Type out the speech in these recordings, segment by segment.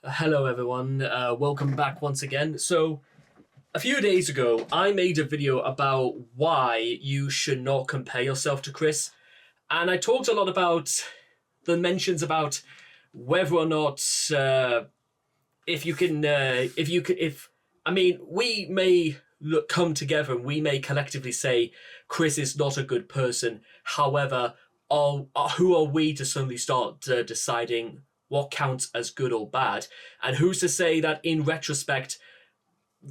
Hello everyone, welcome back once again. So, a few days ago, I made a video about why you should not compare yourself to Chris, and I talked a lot about the mentions about whether or not if you can, if I mean, we may come together and we may collectively say Chris is not a good person. However, who are we to suddenly start deciding what counts as good or bad? And who's to say that in retrospect,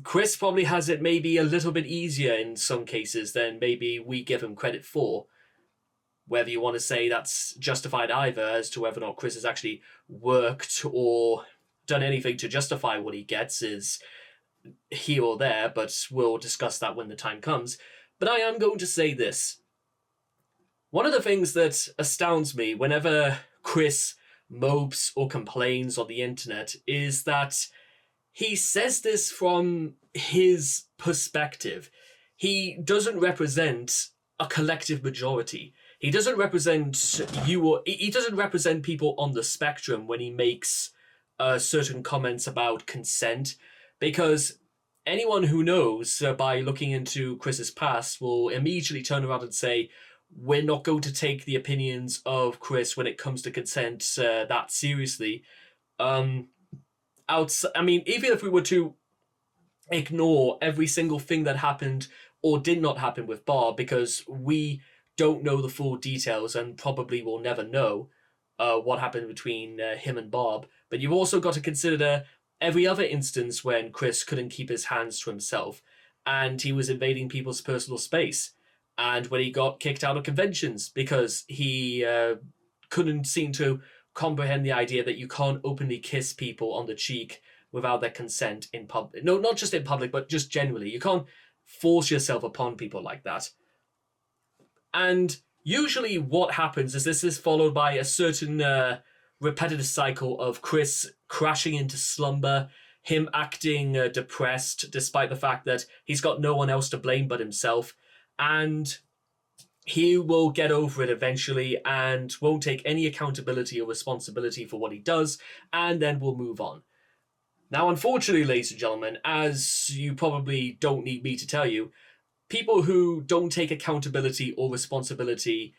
Chris probably has it maybe a little bit easier in some cases than maybe we give him credit for? Whether you want to say that's justified either as to whether or not Chris has actually worked or done anything to justify what he gets is here or there, but we'll discuss that when the time comes. But I am going to say this. One of the things that astounds me whenever Chris mopes or complains on the internet is that he says this from his perspective. He doesn't represent a collective majority. He doesn't represent you, or he doesn't represent people on the spectrum when he makes certain comments about consent, because anyone who knows by looking into Chris's past will immediately turn around and say, we're not going to take the opinions of Chris when it comes to consent that seriously. Even if we were to ignore every single thing that happened or did not happen with Bob, because we don't know the full details and probably will never know what happened between him and Bob. But you've also got to consider every other instance when Chris couldn't keep his hands to himself and he was invading people's personal space. And when he got kicked out of conventions because he couldn't seem to comprehend the idea that you can't openly kiss people on the cheek without their consent in public. No, not just in public, but just generally. You can't force yourself upon people like that. And usually what happens is this is followed by a certain repetitive cycle of Chris crashing into slumber, him acting depressed despite the fact that he's got no one else to blame but himself. And he will get over it eventually and won't take any accountability or responsibility for what he does, and then we'll move on. Now, unfortunately, ladies and gentlemen, as you probably don't need me to tell you, people who don't take accountability or responsibility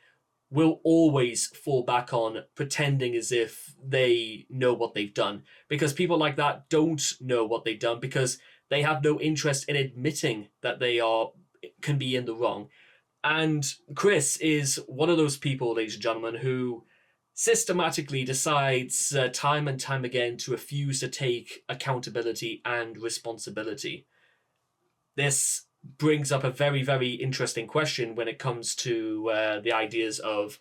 will always fall back on pretending as if they know what they've done. Because people like that don't know what they've done because they have no interest in admitting that they can be in the wrong. And Chris is one of those people, ladies and gentlemen, who systematically decides time and time again to refuse to take accountability and responsibility. This brings up a very, very interesting question when it comes to the ideas of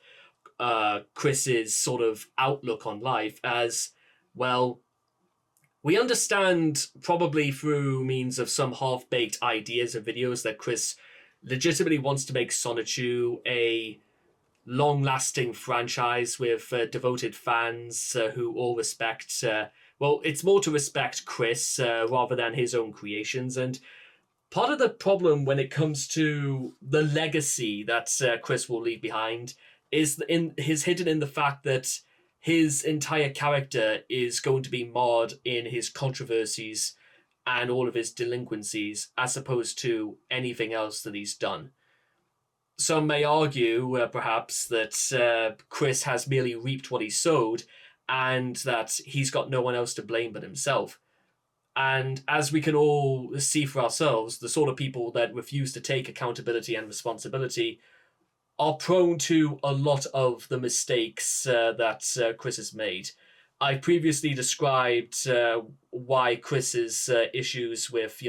Chris's sort of outlook on life as, well, we understand probably through means of some half-baked ideas of videos that Chris legitimately wants to make Sonichu a long-lasting franchise with devoted fans who all respect... it's more to respect Chris rather than his own creations. And part of the problem when it comes to the legacy that Chris will leave behind is hidden in the fact that his entire character is going to be marred in his controversies and all of his delinquencies as opposed to anything else that he's done. Some may argue, perhaps, that Chris has merely reaped what he sowed and that he's got no one else to blame but himself. And as we can all see for ourselves, the sort of people that refuse to take accountability and responsibility are prone to a lot of the mistakes that Chris has made. I previously described why Chris's issues with,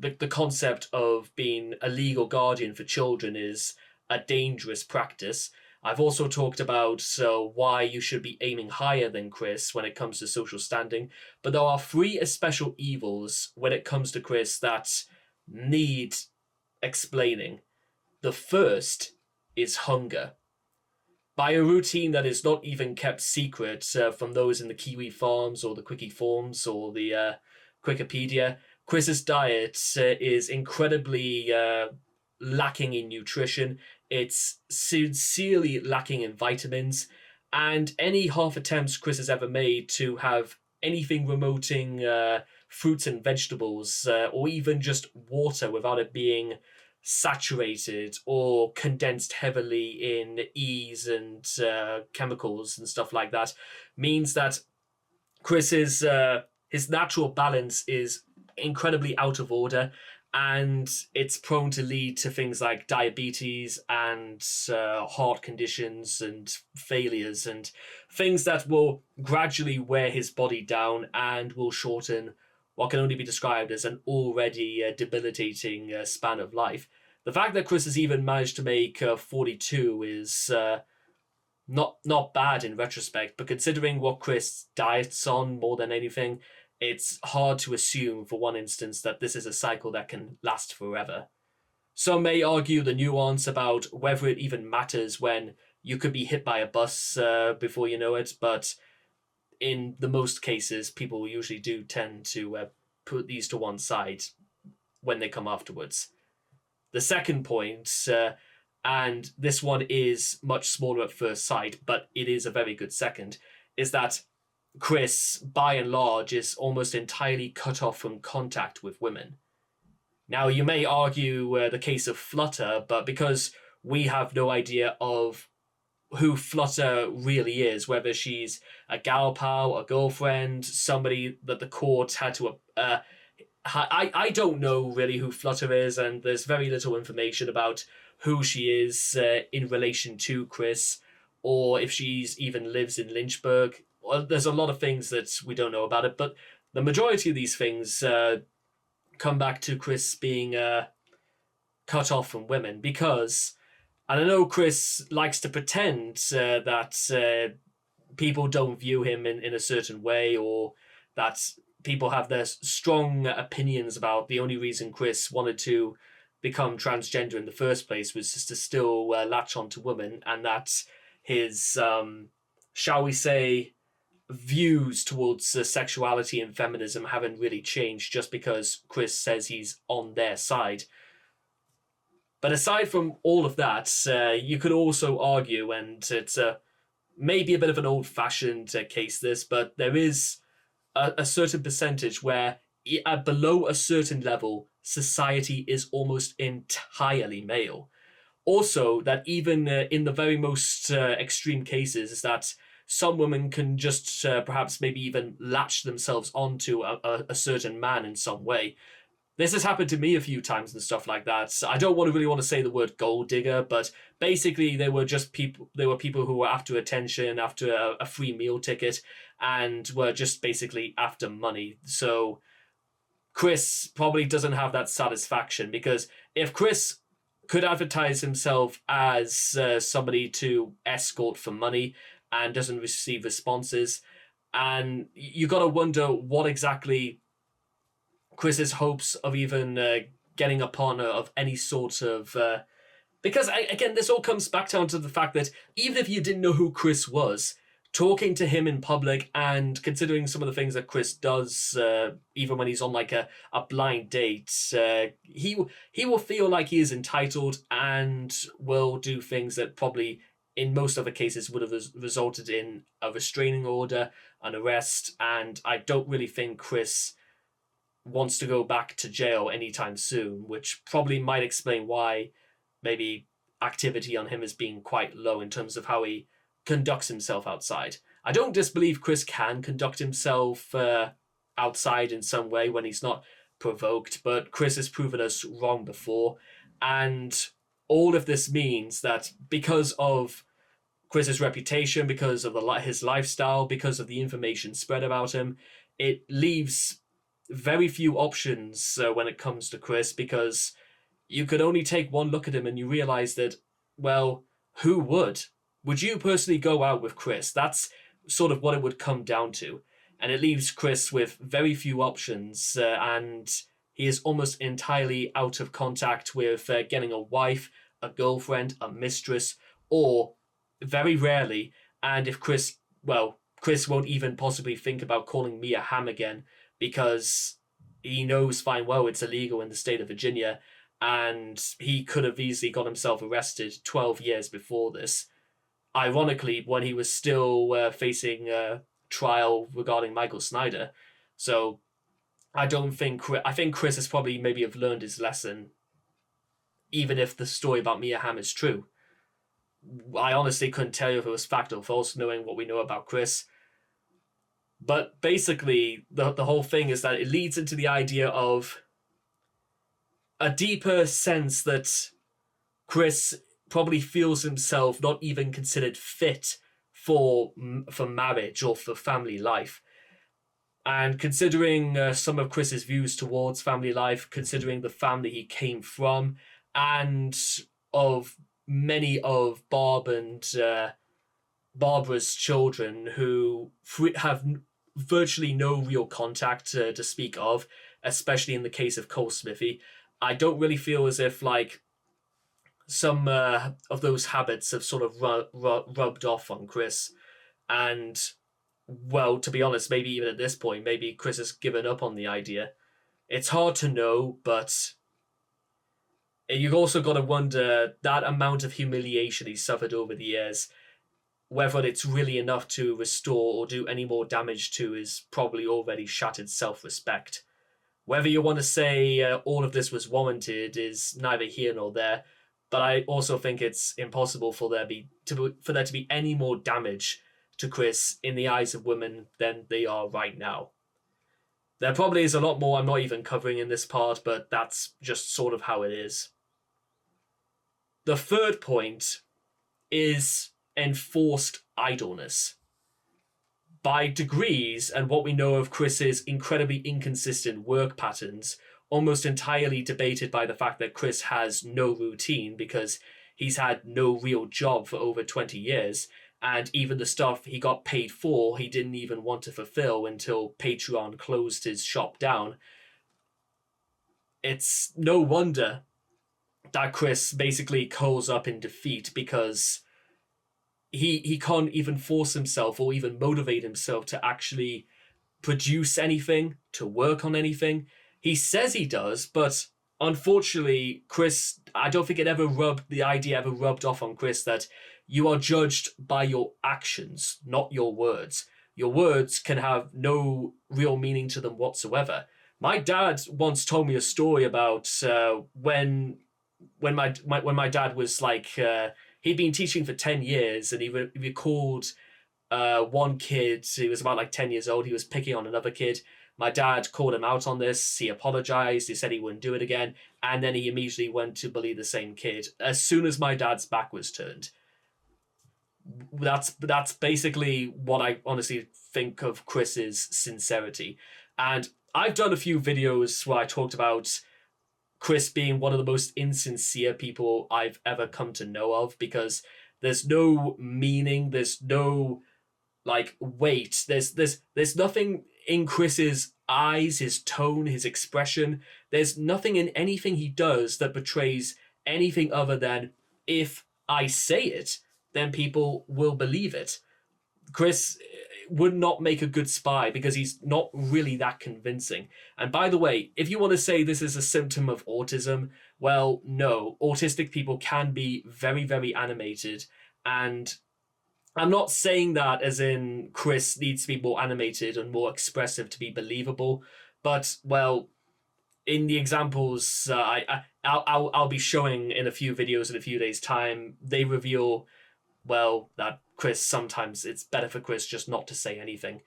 the concept of being a legal guardian for children is a dangerous practice. I've also talked about why you should be aiming higher than Chris when it comes to social standing. But there are three especial evils when it comes to Chris that need explaining. The first is hunger. By a routine that is not even kept secret from those in the Kiwi Farms or the Quickie Forms or the Wikipedia, Chris's diet is incredibly lacking in nutrition. It's sincerely lacking in vitamins. And any half attempts Chris has ever made to have anything remoting fruits and vegetables, or even just water without it being saturated or condensed heavily in E's and chemicals and stuff like that, means that Chris's his natural balance is incredibly out of order, and it's prone to lead to things like diabetes and heart conditions and failures and things that will gradually wear his body down and will shorten what can only be described as an already debilitating span of life. The fact that Chris has even managed to make 42 is not bad in retrospect, but considering what Chris diets on more than anything, it's hard to assume for one instance that this is a cycle that can last forever. Some may argue the nuance about whether it even matters when you could be hit by a bus before you know it, but in the most cases, people usually do tend to put these to one side when they come afterwards. The second point, and this one is much smaller at first sight, but it is a very good second, is that Chris, by and large, is almost entirely cut off from contact with women. Now, you may argue the case of Flutter, but because we have no idea of who Flutter really is, whether she's a gal pal, a girlfriend, somebody that the court had to... I don't know really who Flutter is, and there's very little information about who she is in relation to Chris, or if she's even lives in Lynchburg. Well, there's a lot of things that we don't know about it, but the majority of these things come back to Chris being cut off from women because, and I know Chris likes to pretend that people don't view him in a certain way, or that people have their strong opinions about the only reason Chris wanted to become transgender in the first place was just to still latch on to women, and that his, shall we say, views towards sexuality and feminism haven't really changed just because Chris says he's on their side. But aside from all of that, you could also argue, and it's maybe a bit of an old-fashioned case this, but there is a certain percentage where at below a certain level, society is almost entirely male. Also, that even in the very most extreme cases, is that some women can just perhaps maybe even latch themselves onto a certain man in some way. This has happened to me a few times and stuff like that. I don't really want to say the word gold digger, but basically they were people who were after attention, after a free meal ticket, and were just basically after money. So Chris probably doesn't have that satisfaction, because if Chris could advertise himself as somebody to escort for money and doesn't receive responses, and you got to wonder what exactly Chris's hopes of even getting a partner of any sort of... because, again, this all comes back down to the fact that even if you didn't know who Chris was, talking to him in public and considering some of the things that Chris does, even when he's on like a blind date, he will feel like he is entitled and will do things that probably in most other cases would have resulted in a restraining order, an arrest, and I don't really think Chris wants to go back to jail anytime soon, which probably might explain why maybe activity on him has been quite low in terms of how he conducts himself outside. I don't disbelieve Chris can conduct himself outside in some way when he's not provoked, but Chris has proven us wrong before, and all of this means that because of Chris's reputation, because of his lifestyle, because of the information spread about him, it leaves very few options when it comes to Chris, because you could only take one look at him and you realize that, well, who would? Would you personally go out with Chris? That's sort of what it would come down to. And it leaves Chris with very few options, and he is almost entirely out of contact with getting a wife, a girlfriend, a mistress, or very rarely, and if Chris won't even possibly think about calling me a ham again, because he knows fine well it's illegal in the state of Virginia, and he could have easily got himself arrested 12 years before this. Ironically, when he was still facing trial regarding Michael Snyder. So I think Chris has probably maybe have learned his lesson, even if the story about Mia Hamm is true. I honestly couldn't tell you if it was fact or false, knowing what we know about Chris. But basically, the whole thing is that it leads into the idea of a deeper sense that Chris probably feels himself not even considered fit for marriage or for family life. And considering some of Chris's views towards family life, considering the family he came from, and of many of Barbara's children who have virtually no real contact to speak of, especially in the case of Cole Smithy, I don't really feel as if like some of those habits have sort of rubbed off on Chris. And, well, to be honest, maybe even at this point, maybe Chris has given up on the idea. It's hard to know, but you've also got to wonder that amount of humiliation he suffered over the years, whether it's really enough to restore or do any more damage to his probably already shattered self-respect. Whether you want to say all of this was warranted is neither here nor there, but I also think it's impossible for there to be any more damage to Chris in the eyes of women than they are right now. There probably is a lot more I'm not even covering in this part, but that's just sort of how it is. The third point is enforced idleness. By degrees, and what we know of Chris's incredibly inconsistent work patterns, almost entirely debated by the fact that Chris has no routine because he's had no real job for over 20 years, and even the stuff he got paid for, he didn't even want to fulfill until Patreon closed his shop down. It's no wonder that Chris basically curls up in defeat because he can't even force himself or even motivate himself to actually produce anything, to work on anything. He says he does, but unfortunately, Chris, I don't think the idea ever rubbed off on Chris that you are judged by your actions, not your words. Your words can have no real meaning to them whatsoever. My dad once told me a story about when my dad was like, he'd been teaching for 10 years and he recalled one kid, he was about like 10 years old, he was picking on another kid. My dad called him out on this, he apologized, he said he wouldn't do it again, and then he immediately went to bully the same kid as soon as my dad's back was turned. That's basically what I honestly think of Chris's sincerity. And I've done a few videos where I talked about Chris being one of the most insincere people I've ever come to know of, because there's no meaning, there's no like weight, there's nothing in Chris's eyes, his tone, his expression. There's nothing in anything he does that betrays anything other than, if I say it, then people will believe it. Chris would not make a good spy because he's not really that convincing. And by the way, if you want to say this is a symptom of autism, well, no. Autistic people can be very, very animated. And I'm not saying that as in Chris needs to be more animated and more expressive to be believable. But, well, in the examples I'll be showing in a few videos in a few days' time, they reveal, well, that Chris, sometimes it's better for Chris just not to say anything.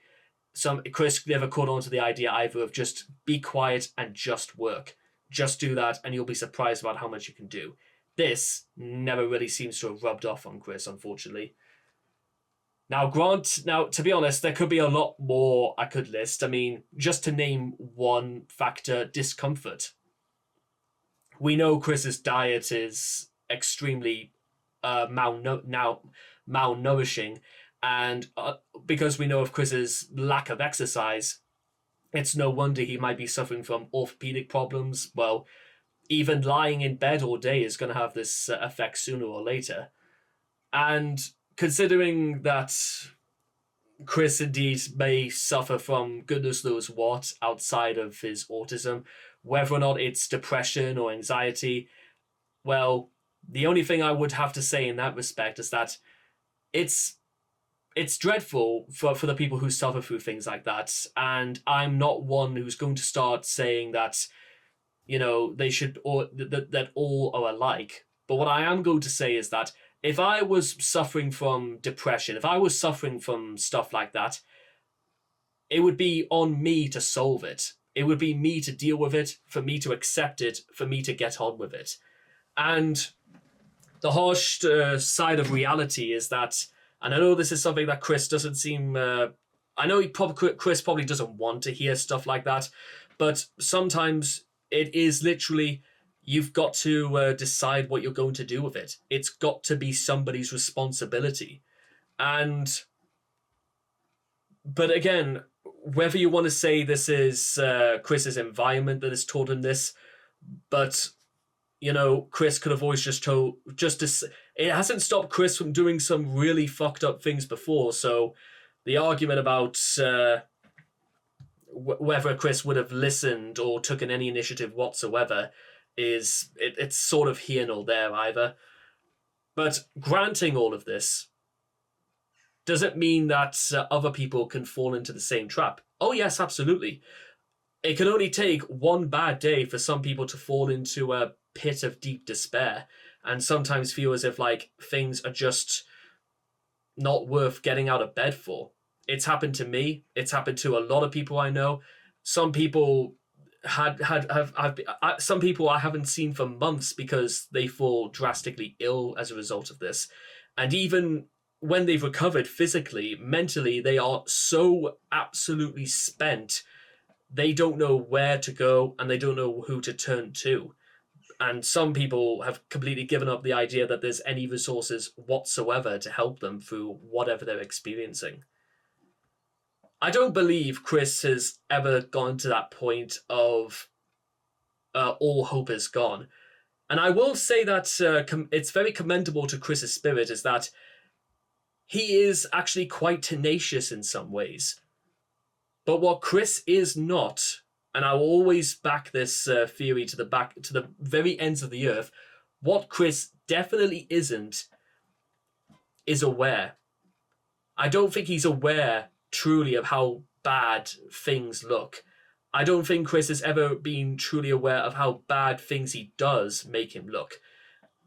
Chris never caught on to the idea either of just be quiet and just work. Just do that and you'll be surprised about how much you can do. This never really seems to have rubbed off on Chris, unfortunately. Now, to be honest, there could be a lot more I could list. I mean, just to name one factor, discomfort. We know Chris's diet is extremely malnourishing, and because we know of Chris's lack of exercise, it's no wonder he might be suffering from orthopedic problems. Well, even lying in bed all day is going to have this effect sooner or later. And considering that Chris indeed may suffer from goodness knows what outside of his autism, whether or not it's depression or anxiety, well, the only thing I would have to say in that respect is that it's it's dreadful for the people who suffer through things like that. And I'm not one who's going to start saying that, they should, or that all are alike. But what I am going to say is that if I was suffering from depression, if I was suffering from stuff like that, it would be on me to solve it. It would be me to deal with it, for me to accept it, for me to get on with it. And the harsh side of reality is that, and I know this is something that Chris doesn't seem, I know Chris probably doesn't want to hear stuff like that, but sometimes it is literally, you've got to decide what you're going to do with it. It's got to be somebody's responsibility. But again, whether you want to say this is Chris's environment that has taught him this, but Chris could have always it hasn't stopped Chris from doing some really fucked up things before. So the argument about whether Chris would have listened or taken any initiative whatsoever it's sort of here nor there either. But granting all of this, does it mean that other people can fall into the same trap? Oh yes, absolutely. It can only take one bad day for some people to fall into a pit of deep despair and sometimes feel as if like things are just not worth getting out of bed for. It's happened to me. It's happened to a lot of people I know. Some people some people I haven't seen for months because they fall drastically ill as a result of this. And even when they've recovered physically, mentally, they are so absolutely spent. They don't know where to go and they don't know who to turn to. And some people have completely given up the idea that there's any resources whatsoever to help them through whatever they're experiencing. I don't believe Chris has ever gone to that point of all hope is gone. And I will say that it's very commendable to Chris's spirit is that he is actually quite tenacious in some ways. But what Chris is not, and I will always back this theory to the very ends of the earth, what Chris definitely isn't is aware. I don't think he's aware truly of how bad things look. I don't think Chris has ever been truly aware of how bad things he does make him look.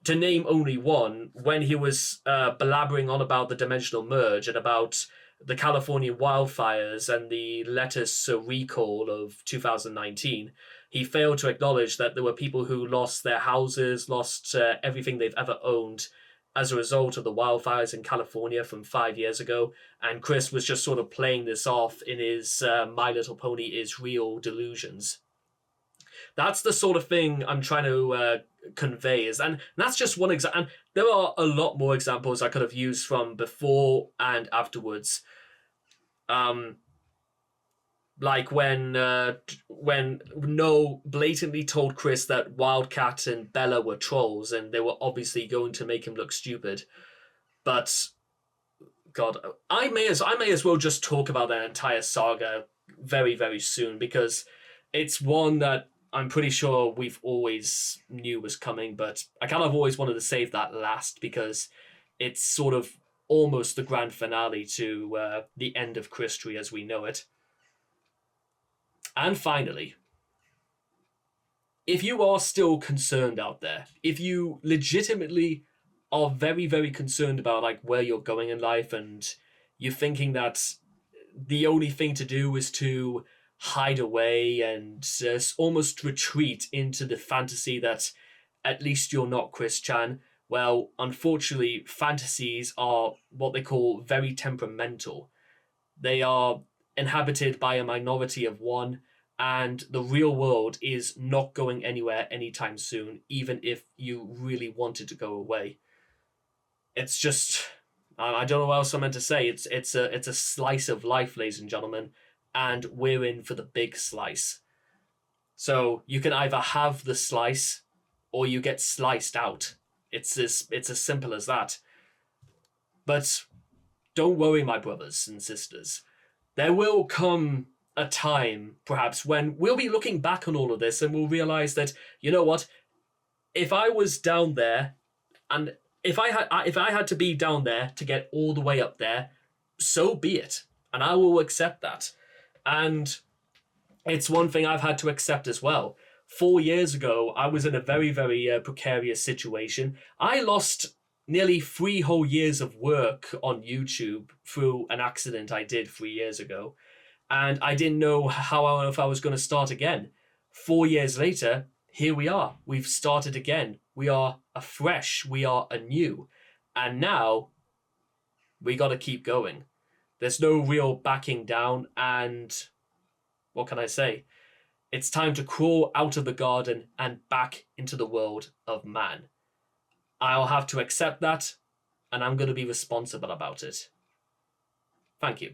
To name only one, when he was blabbering on about the dimensional merge and about the California wildfires and the lettuce recall of 2019, he failed to acknowledge that there were people who lost their houses, lost everything they've ever owned as a result of the wildfires in California from 5 years ago. And Chris was just sort of playing this off in his My Little Pony is Real delusions. That's the sort of thing I'm trying to convey. And that's just one example. And there are a lot more examples I could have used from before and afterwards. Like when Noel blatantly told Chris that Wildcat and Bella were trolls and they were obviously going to make him look stupid. But God, I may as well just talk about that entire saga very, very soon, because it's one that I'm pretty sure we've always knew was coming, but I kind of always wanted to save that last because it's sort of almost the grand finale to the end of Christry as we know it. And finally, if you are still concerned out there, if you legitimately are very, very concerned about like where you're going in life and you're thinking that the only thing to do is to hide away and almost retreat into the fantasy that at least you're not Chris Chan, well, unfortunately, fantasies are what they call very temperamental. They are inhabited by a minority of one, and the real world is not going anywhere anytime soon, even if you really wanted to go away. It's just, I don't know what else I'm meant to say. It's a slice of life, ladies and gentlemen, and we're in for the big slice. So you can either have the slice or you get sliced out. It's as simple as that. But don't worry, my brothers and sisters. There will come a time, perhaps, when we'll be looking back on all of this and we'll realize that, you know what, if I was down there, and if I had to be down there to get all the way up there, so be it. And I will accept that. And it's one thing I've had to accept as well. 4 years ago, I was in a very, very precarious situation. I lost nearly 3 whole years of work on YouTube through an accident I did 3 years ago. And I didn't know how if I was going to start again. 4 years later, here we are. We've started again. We are afresh. We are anew. And now we got to keep going. There's no real backing down. And what can I say? It's time to crawl out of the garden and back into the world of man. I'll have to accept that, and I'm going to be responsible about it. Thank you.